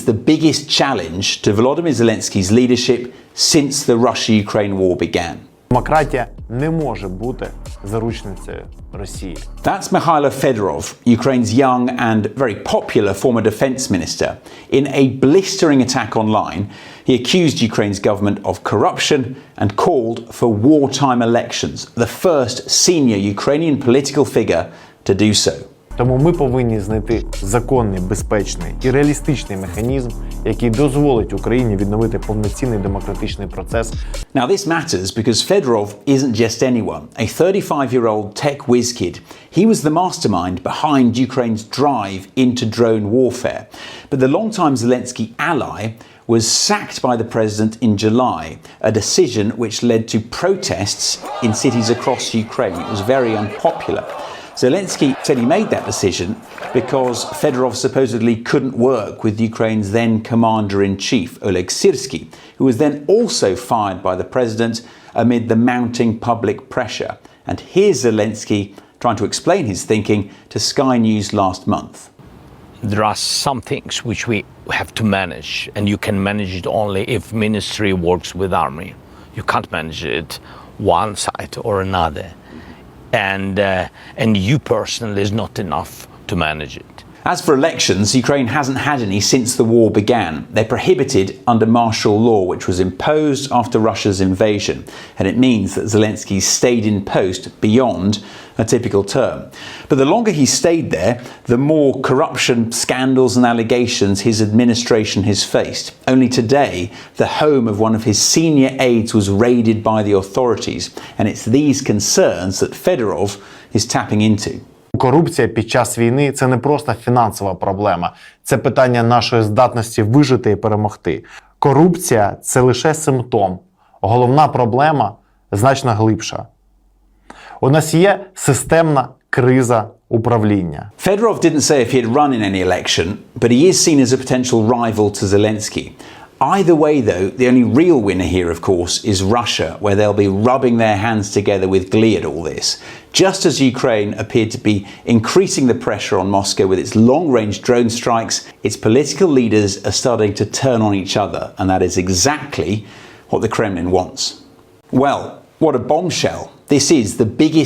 the biggest challenge to Volodymyr Zelensky's leadership since the Russia-Ukraine war began. Демократія не може бути заручницею Росії. That's Mikhailo Fedorov, Ukraine's young and very popular former defense minister. In a blistering attack online, he accused Ukraine's government of corruption and called for wartime elections, the first senior Ukrainian political figure to do so. Тому ми повинні знайти законний, безпечний і реалістичний механізм, який дозволить Україні відновити повноцінний демократичний процес. Now this matters because Fedorov isn't just anyone. A 35-year-old tech whiz kid. He was the mastermind behind Ukraine's drive into drone warfare. But the longtime Zelensky ally was sacked by the president in July, a decision which led to protests in cities across Ukraine. It was very unpopular. Zelensky said he made that decision because Fedorov supposedly couldn't work with Ukraine's then commander-in-chief, Oleg Syrsky, who was then also fired by the president amid the mounting public pressure. And here's Zelensky trying to explain his thinking to Sky News last month. There are some things which we have to manage, and you can manage it only if ministry works with army. You can't manage it one side or another. And you personally is not enough to manage it. As for elections, Ukraine hasn't had any since the war began. They're prohibited under martial law, which was imposed after Russia's invasion. And it means that Zelensky stayed in post beyond a typical term. But the longer he stayed there, the more corruption, scandals and allegations his administration has faced. Only today, the home of one of his senior aides was raided by the authorities. And it's these concerns that Fedorov is tapping into. Корупція під час війни – це не просто фінансова проблема. Це питання нашої здатності вижити і перемогти. Корупція – це лише симптом. Головна проблема значно глибша. У нас є системна криза управління. Fedorov didn't say if he'd run in any election, but he is seen as a potential rival to Zelensky. Either way, though, the only real winner here, of course, is Russia, where they'll be rubbing their hands together with glee at all this. Just as Ukraine appeared to be increasing the pressure on Moscow with its long-range drone strikes, its political leaders are starting to turn on each other, and that is exactly what the Kremlin wants. Well, what a bombshell. This is the biggest